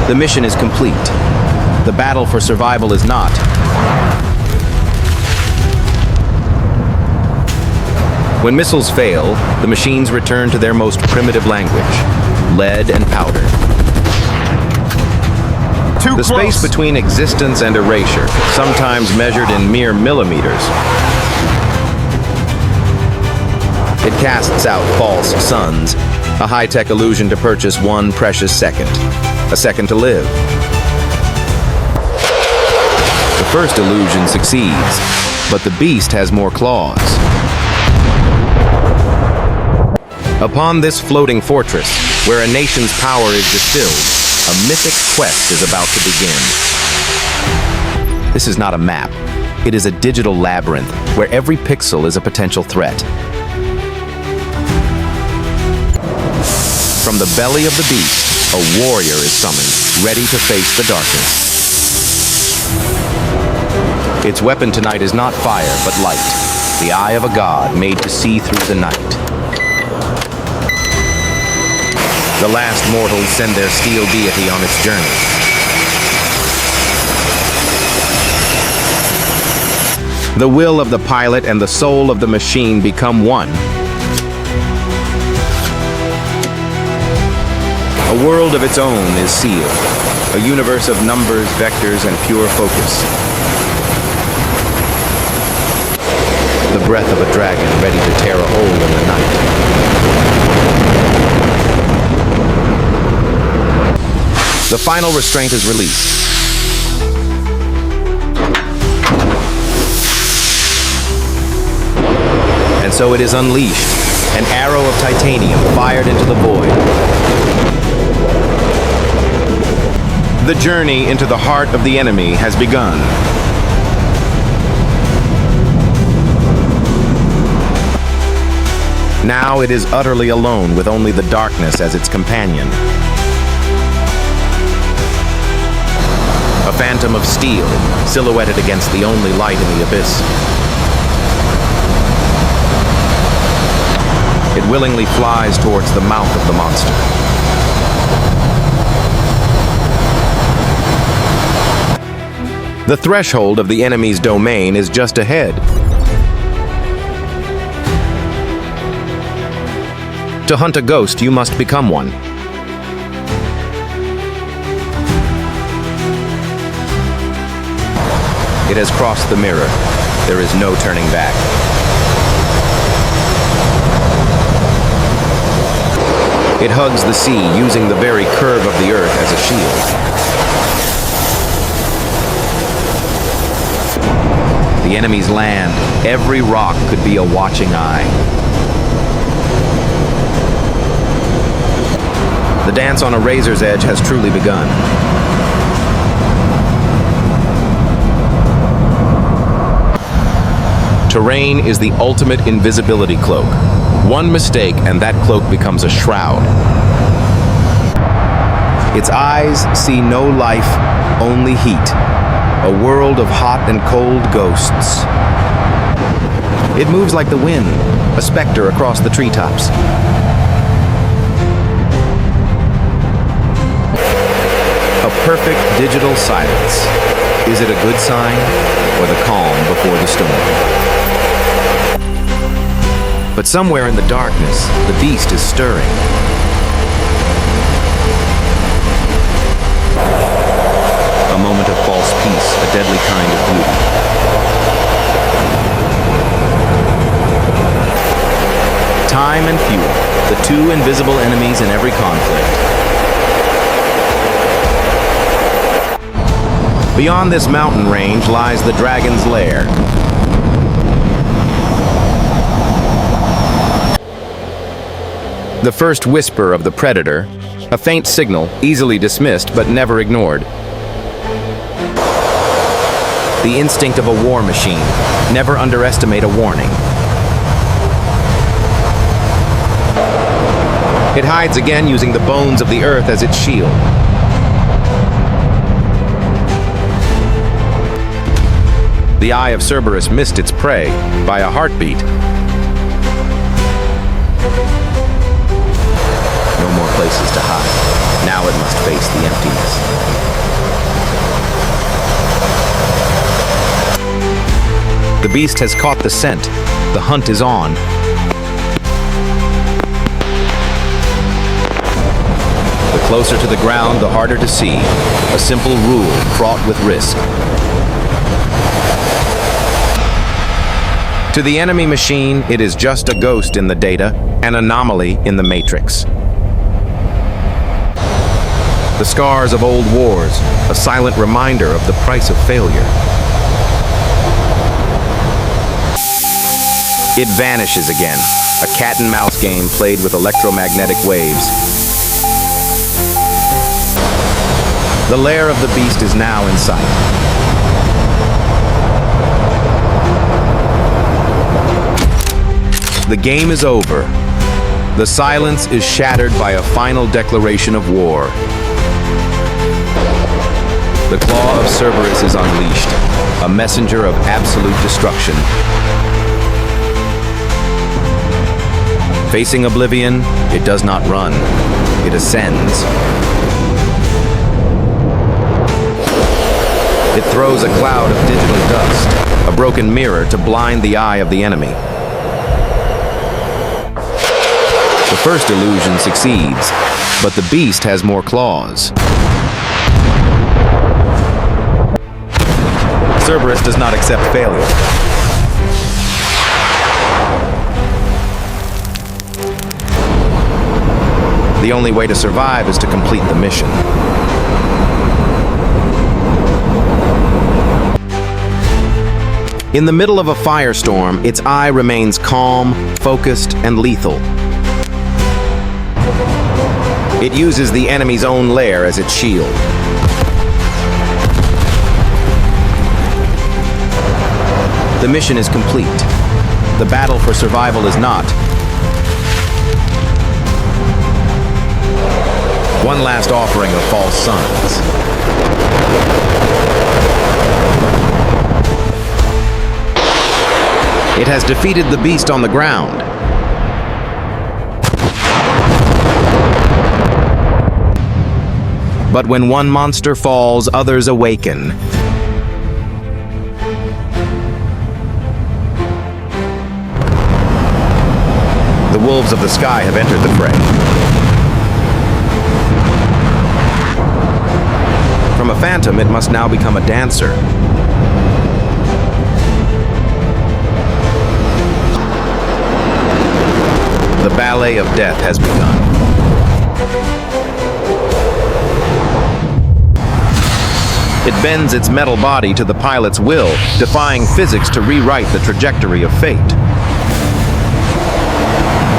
The mission is complete. The battle for survival is not. When missiles fail, the machines return to their most primitive language, lead and powder. The space between existence and erasure, sometimes measured in mere millimeters. It casts out false suns, a high-tech illusion to purchase one precious second, a second to live. The first illusion succeeds, but the beast has more claws. Upon this floating fortress, where a nation's power is distilled, a mythic quest is about to begin. This is not a map. It is a digital labyrinth where every pixel is a potential threat. From the belly of the beast, a warrior is summoned, ready to face the darkness. Its weapon tonight is not fire, but light, the eye of a god made to see through the night. The last mortals send their steel deity on its journey. The will of the pilot and the soul of the machine become one. A world of its own is sealed, a universe of numbers, vectors, and pure focus. The breath of a dragon ready to tear a hole in the night. The final restraint is released. And so it is unleashed, an arrow of titanium fired into the void. The journey into the heart of the enemy has begun. Now it is utterly alone with only the darkness as its companion. A phantom of steel, silhouetted against the only light in the abyss. It willingly flies towards the mouth of the monster. The threshold of the enemy's domain is just ahead. To hunt a ghost, you must become one. It has crossed the mirror. There is no turning back. It hugs the sea, using the very curve of the earth as a shield. The enemy's land, every rock could be a watching eye. The dance on a razor's edge has truly begun. Terrain is the ultimate invisibility cloak. One mistake and that cloak becomes a shroud. Its eyes see no life, only heat. A world of hot and cold ghosts. It moves like the wind, a specter across the treetops. A perfect digital silence. Is it a good sign or the calm before the storm? But somewhere in the darkness, the beast is stirring. A moment of false peace, a deadly kind of beauty. Time and fuel, the two invisible enemies in every conflict. Beyond this mountain range lies the dragon's lair. The first whisper of the predator, a faint signal, easily dismissed but never ignored. The instinct of a war machine. Never underestimate a warning. It hides again using the bones of the earth as its shield. The eye of Cerberus missed its prey by a heartbeat. No more places to hide. Now it must face the emptiness. beast has caught the scent. The hunt is on. The closer to the ground, the harder to see. A simple rule fraught with risk. To the enemy machine, it is just a ghost in the data, an anomaly in the matrix. The scars of old wars, a silent reminder of the price of failure. It vanishes again, a cat-and-mouse game played with electromagnetic waves. The lair of the beast is now in sight. The game is over. The silence is shattered by a final declaration of war. The claw of Cerberus is unleashed, a messenger of absolute destruction. Facing oblivion, it does not run. It ascends. It throws a cloud of digital dust, a broken mirror to blind the eye of the enemy. The first illusion succeeds, but the beast has more claws. Cerberus does not accept failure. The only way to survive is to complete the mission. In the middle of a firestorm, its eye remains calm, focused, and lethal. It uses the enemy's own lair as its shield. The mission is complete. The battle for survival is not. One last offering of false suns. It has defeated the beast on the ground. But when one monster falls, others awaken. The wolves of the sky have entered the fray. From a phantom, it must now become a dancer. The ballet of death has begun. It bends its metal body to the pilot's will, defying physics to rewrite the trajectory of fate.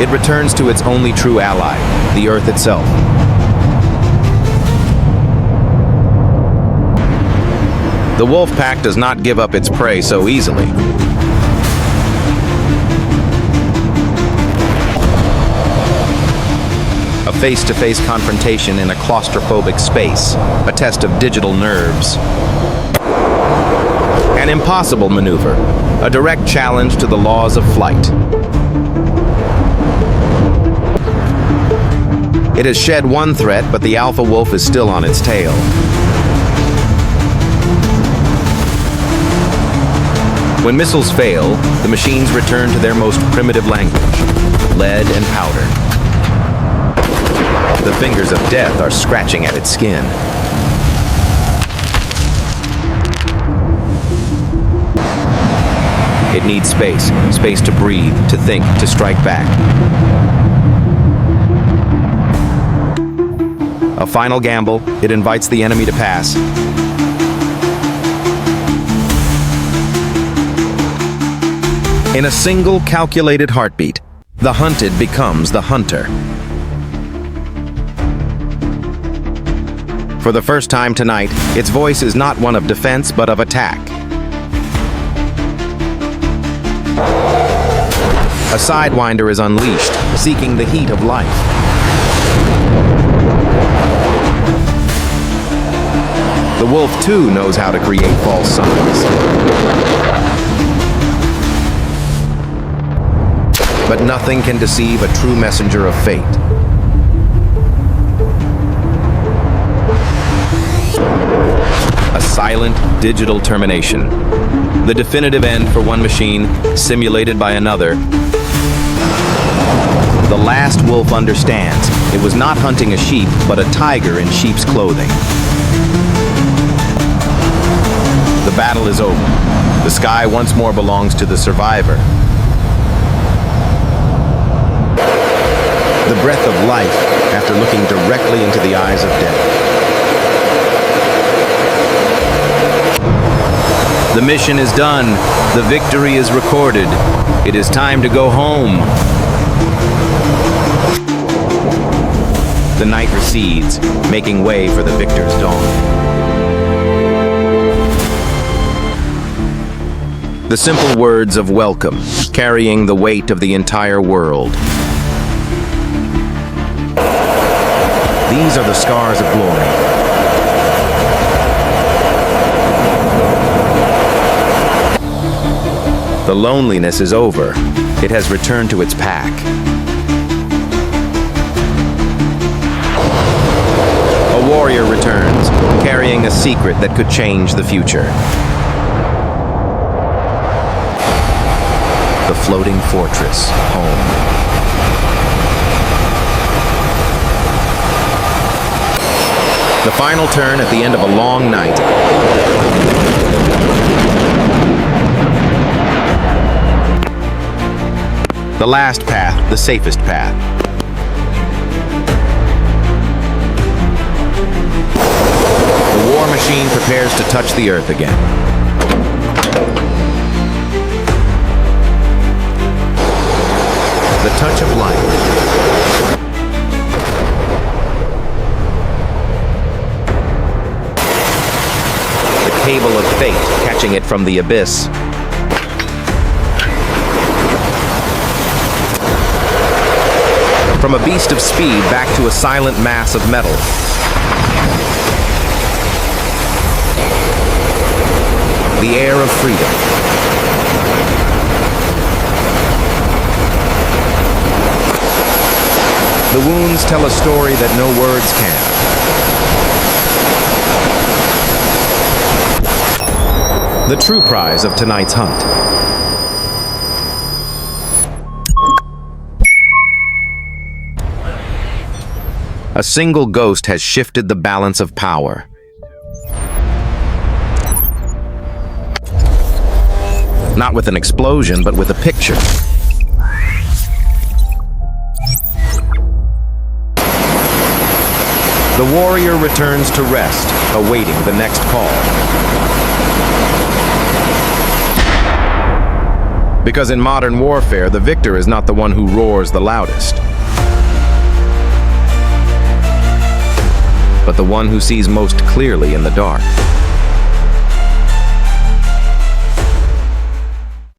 It returns to its only true ally, the Earth itself. The wolf pack does not give up its prey so easily. A face-to-face confrontation in a claustrophobic space, a test of digital nerves. An impossible maneuver, a direct challenge to the laws of flight. It has shed one threat, but the alpha wolf is still on its tail. When missiles fail, the machines return to their most primitive language, lead and powder. The fingers of death are scratching at its skin. It needs space, space to breathe, to think, to strike back. A final gamble, it invites the enemy to pass. In a single calculated heartbeat, the hunted becomes the hunter. For the first time tonight, its voice is not one of defense, but of attack. A sidewinder is unleashed, seeking the heat of life. The wolf, too, knows how to create false suns. But nothing can deceive a true messenger of fate. A silent, digital termination. The definitive end for one machine, simulated by another. The last wolf understands. It was not hunting a sheep, but a tiger in sheep's clothing. The battle is over. The sky once more belongs to the survivor. The breath of life after looking directly into the eyes of death. The mission is done. The victory is recorded. It is time to go home. The night recedes, making way for the victor's dawn. The simple words of welcome, carrying the weight of the entire world. These are the scars of glory. The loneliness is over. It has returned to its pack. A warrior returns, carrying a secret that could change the future. The floating fortress, home. The final turn at the end of a long night. The last path, the safest path. The war machine prepares to touch the earth again. The touch of life. Cable of fate, catching it from the abyss. From a beast of speed back to a silent mass of metal. The air of freedom. The wounds tell a story that no words can. The true prize of tonight's hunt. A single ghost has shifted the balance of power. Not with an explosion, but with a picture. The warrior returns to rest, awaiting the next call. Because in modern warfare, the victor is not the one who roars the loudest, but the one who sees most clearly in the dark.